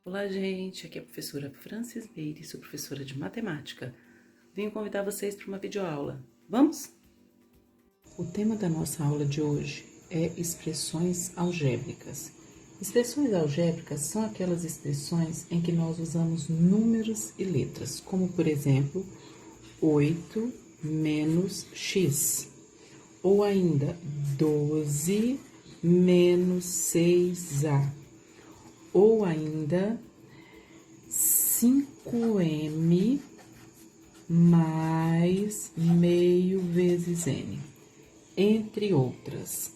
Olá, gente! Aqui é a professora Francis Beire, sou professora de matemática. Venho convidar vocês para uma videoaula. Vamos? O tema da nossa aula de hoje é expressões algébricas. Expressões algébricas são aquelas expressões em que nós usamos números e letras, como por exemplo, 8 menos x, ou ainda 12 menos 6a. Ou ainda 5m mais meio vezes n, entre outras.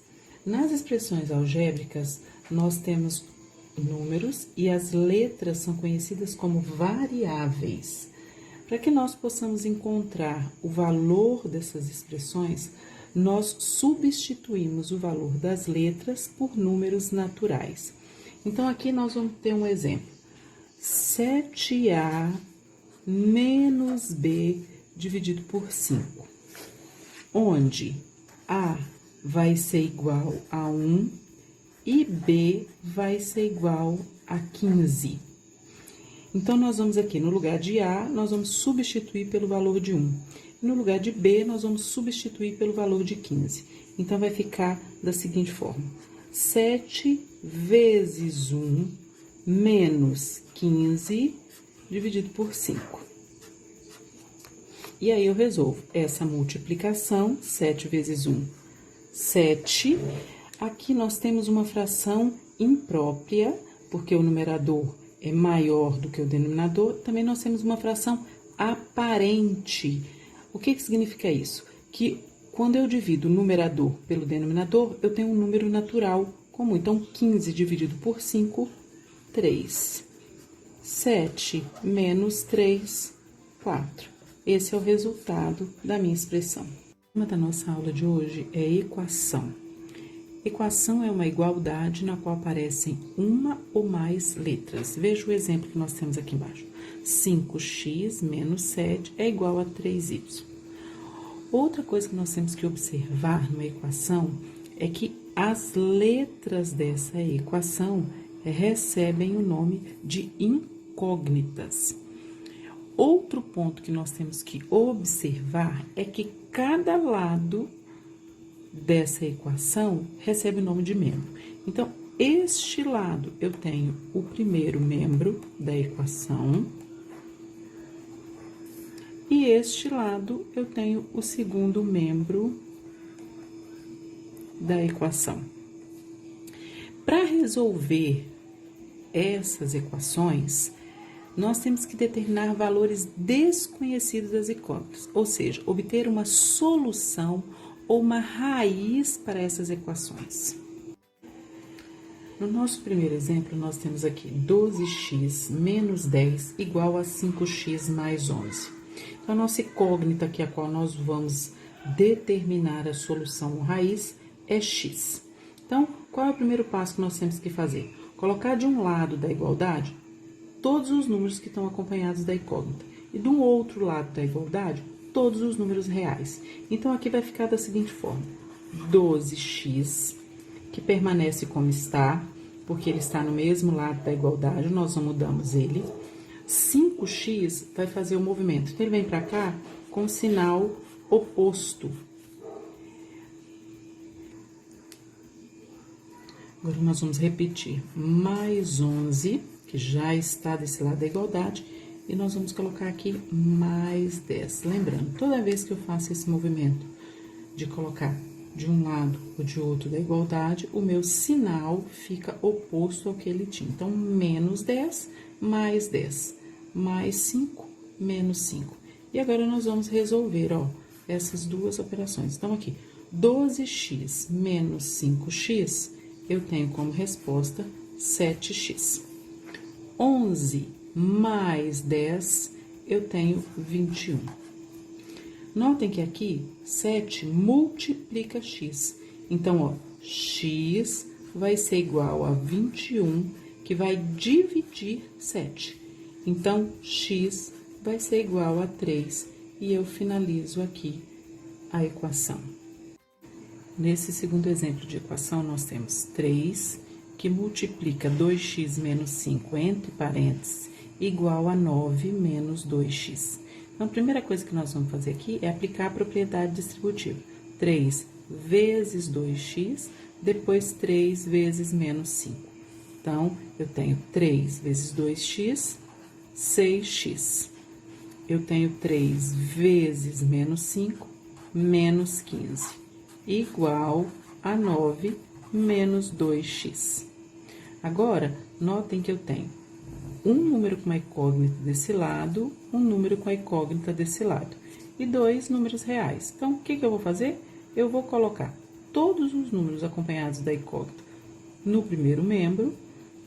Nas expressões algébricas, nós temos números e as letras são conhecidas como variáveis. Para que nós possamos encontrar o valor dessas expressões, nós substituímos o valor das letras por números naturais. Então, aqui nós vamos ter um exemplo. 7a menos b dividido por 5, onde a vai ser igual a 1 e b vai ser igual a 15. Então, nós vamos aqui, no lugar de a, nós vamos substituir pelo valor de 1. No lugar de b, nós vamos substituir pelo valor de 15. Então, vai ficar da seguinte forma. 7 vezes 1 menos 15 dividido por 5. E aí, eu resolvo essa multiplicação, 7 vezes 1, 7. Aqui nós temos uma fração imprópria, porque o numerador é maior do que o denominador. Também nós temos uma fração aparente. O que significa isso? Que quando eu divido o numerador pelo denominador, eu tenho um número natural comum. Então, 15 dividido por 5, 3. 7 menos 3, 4. Esse é o resultado da minha expressão. O tema da nossa aula de hoje é equação. Equação é uma igualdade na qual aparecem uma ou mais letras. Veja o exemplo que nós temos aqui embaixo. 5x menos 7 é igual a 3y. Outra coisa que nós temos que observar numa equação é que as letras dessa equação recebem o nome de incógnitas. Outro ponto que nós temos que observar é que cada lado dessa equação recebe o nome de membro. Então, este lado eu tenho o primeiro membro da equação e este lado eu tenho o segundo membro da equação. Para resolver essas equações, nós temos que determinar valores desconhecidos das incógnitas, ou seja, obter uma solução ou uma raiz para essas equações. No nosso primeiro exemplo, nós temos aqui 12x menos 10 igual a 5x mais 11. Então, a nossa incógnita aqui, a qual nós vamos determinar a solução ou raiz, é x. Então, qual é o primeiro passo que nós temos que fazer? Colocar de um lado da igualdade todos os números que estão acompanhados da incógnita. E do outro lado da igualdade, todos os números reais. Então, aqui vai ficar da seguinte forma. 12x, que permanece como está, porque ele está no mesmo lado da igualdade, nós não mudamos ele. 5x vai fazer o movimento. Então, ele vem para cá com o sinal oposto. Agora, nós vamos repetir. Mais 11, que já está desse lado da igualdade, e nós vamos colocar aqui mais 10. Lembrando, toda vez que eu faço esse movimento de colocar de um lado ou de outro da igualdade, o meu sinal fica oposto ao que ele tinha. Então, menos 10, mais 10, mais 5, menos 5. E agora, nós vamos resolver, ó, essas duas operações. Então, aqui, 12x menos 5x, eu tenho como resposta 7x. 11 mais 10, eu tenho 21. Notem que aqui, 7 multiplica x. Então, ó, x vai ser igual a 21, que vai dividir 7. Então, x vai ser igual a 3, e eu finalizo aqui a equação. Nesse segundo exemplo de equação, nós temos 3 que multiplica 2x menos 5, entre parênteses, igual a 9 menos 2x. Então, a primeira coisa que nós vamos fazer aqui é aplicar a propriedade distributiva. 3 vezes 2x, depois 3 vezes menos 5. Então, eu tenho 3 vezes 2x, 6x. Eu tenho 3 vezes menos 5, menos 15, igual a 9 menos 2x. Agora, notem que eu tenho um número com a incógnita desse lado, um número com a incógnita desse lado, e dois números reais. Então, o que eu vou fazer? Eu vou colocar todos os números acompanhados da incógnita no primeiro membro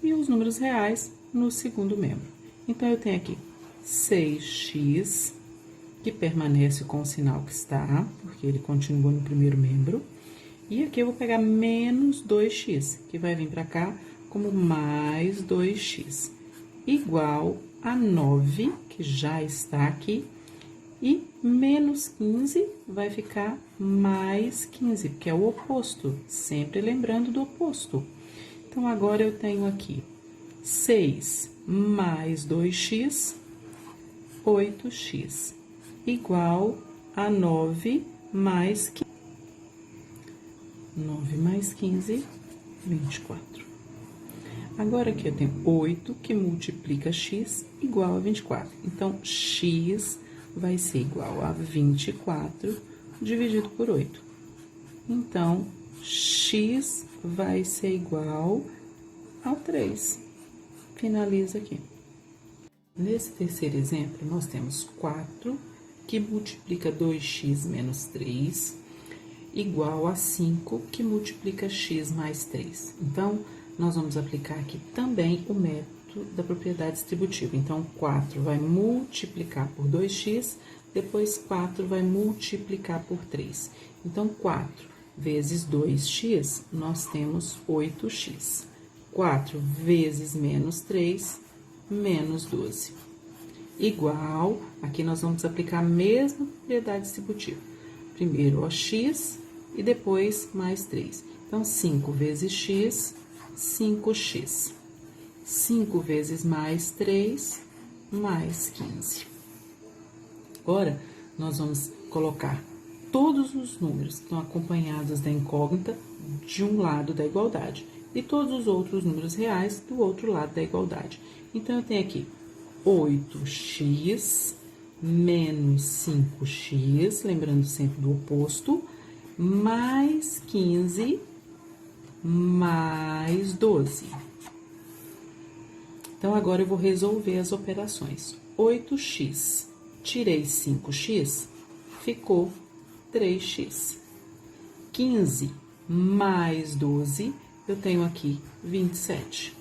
e os números reais no segundo membro. Então, eu tenho aqui 6x, que permanece com o sinal que está, porque ele continua no primeiro membro. E aqui eu vou pegar menos 2x, que vai vir para cá como mais 2x, igual a 9, que já está aqui, e menos 15 vai ficar mais 15, que é o oposto, sempre lembrando do oposto. Então, agora eu tenho aqui 6 mais 2x, 8x, igual a 9 mais 15. 9 mais 15, 24. Agora, aqui eu tenho 8, que multiplica x, igual a 24. Então, x vai ser igual a 24 dividido por 8. Então, x vai ser igual ao 3. Finaliza aqui. Nesse terceiro exemplo, nós temos 4, que multiplica 2x menos 3, igual a 5, que multiplica x mais 3. Então, nós vamos aplicar aqui também o método da propriedade distributiva. Então, 4 vai multiplicar por 2x, depois 4 vai multiplicar por 3. Então, 4 vezes 2x, nós temos 8x. 4 vezes menos 3, menos 12. Igual, aqui nós vamos aplicar a mesma propriedade distributiva. Primeiro, o x e depois mais 3. Então, 5 vezes x, 5x. 5 vezes mais 3, mais 15. Agora, nós vamos colocar todos os números que estão acompanhados da incógnita de um lado da igualdade e todos os outros números reais do outro lado da igualdade. Então, eu tenho aqui 8x menos 5x, lembrando sempre do oposto, mais 15 mais 12. Então, agora eu vou resolver as operações. 8x, tirei 5x, ficou 3x. 15 mais 12, eu tenho aqui 27.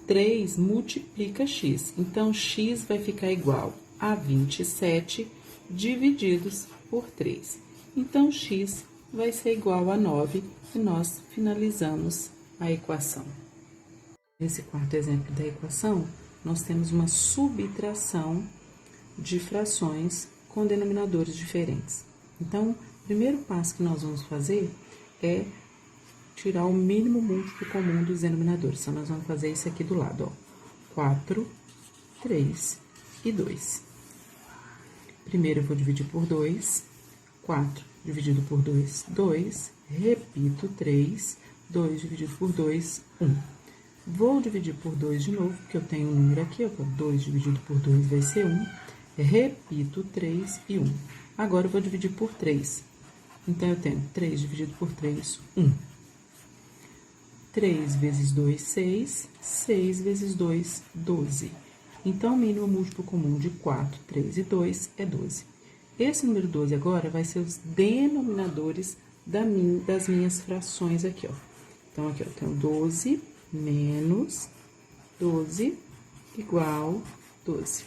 3 multiplica x, então x vai ficar igual a 27 divididos por 3. Então, x vai ser igual a 9 e nós finalizamos a equação. Nesse quarto exemplo da equação, nós temos uma subtração de frações com denominadores diferentes. Então, o primeiro passo que nós vamos fazer é tirar o mínimo múltiplo comum dos denominadores. Então, nós vamos fazer isso aqui do lado, ó. 4, 3 e 2. Primeiro, eu vou dividir por 2. 4 dividido por 2, 2. Repito, 3. 2 dividido por 2, 1. Vou dividir por 2 de novo, porque eu tenho um número aqui, ó. 2 dividido por 2 vai ser 1. Repito, 3 e 1. Agora, eu vou dividir por 3. Então, eu tenho 3 dividido por 3, 1. 3 vezes 2, 6. 6 vezes 2, 12. Então, o mínimo múltiplo comum de 4, 3 e 2 é 12. Esse número 12 agora vai ser os denominadores das minhas frações aqui, ó. Então, aqui, ó, eu tenho 12 menos 12 igual 12.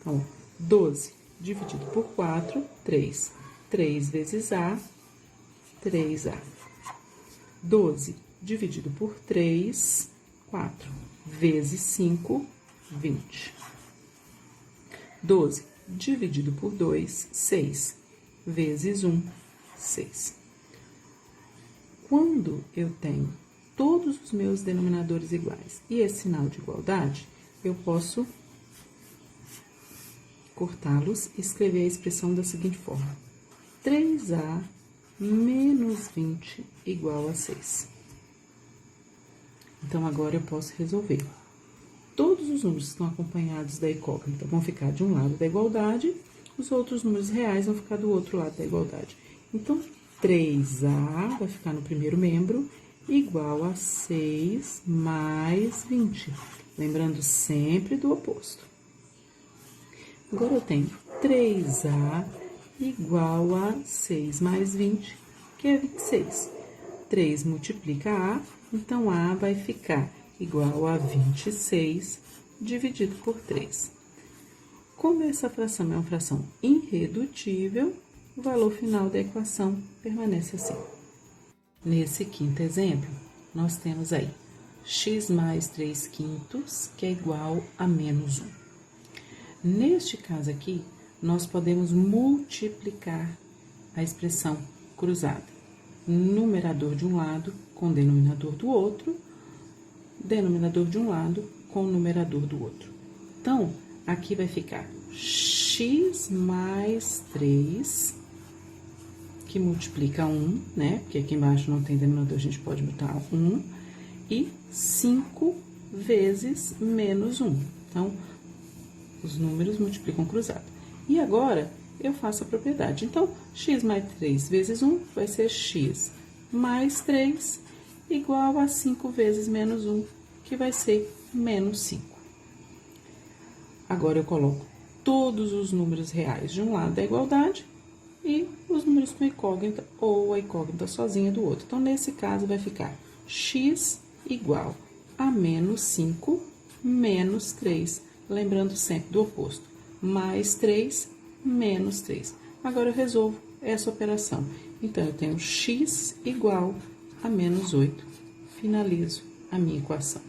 Então, 12 dividido por 4, 3. 3 vezes A, 3A. 12 dividido por 3, 4. Vezes 5, 20. 12 dividido por 2, 6. Vezes 1, 6. Quando eu tenho todos os meus denominadores iguais. E esse sinal de igualdade, eu posso cortá-los e escrever a expressão da seguinte forma: 3A menos 20 igual a 6. Então, agora eu posso resolver. Todos os números que estão acompanhados da incógnita vão ficar de um lado da igualdade, os outros números reais vão ficar do outro lado da igualdade. Então, 3A vai ficar no primeiro membro, igual a 6 mais 20. Lembrando sempre do oposto. Agora, eu tenho 3A igual a 6 mais 20, que é 26. 3 multiplica A, então A vai ficar igual a 26 dividido por 3. Como essa fração é uma fração irredutível, o valor final da equação permanece assim. Nesse quinto exemplo, nós temos aí x mais 3/5, que é igual a menos 1. Neste caso aqui, nós podemos multiplicar a expressão cruzada. Numerador de um lado com denominador do outro, denominador de um lado com numerador do outro. Então, aqui vai ficar x mais 3, que multiplica 1, né? Porque aqui embaixo não tem denominador, a gente pode botar 1, e 5 vezes menos 1. Então, os números multiplicam cruzado. E agora, eu faço a propriedade. Então, x mais 3 vezes 1 vai ser x mais 3 igual a 5 vezes menos 1, que vai ser menos 5. Agora, eu coloco todos os números reais de um lado da igualdade e os números com incógnita ou a incógnita sozinha do outro. Então, nesse caso, vai ficar x igual a menos 5 menos 3, lembrando sempre do oposto, mais 3 menos 3. Agora, eu resolvo essa operação. Então, eu tenho x igual a menos 8. Finalizo a minha equação.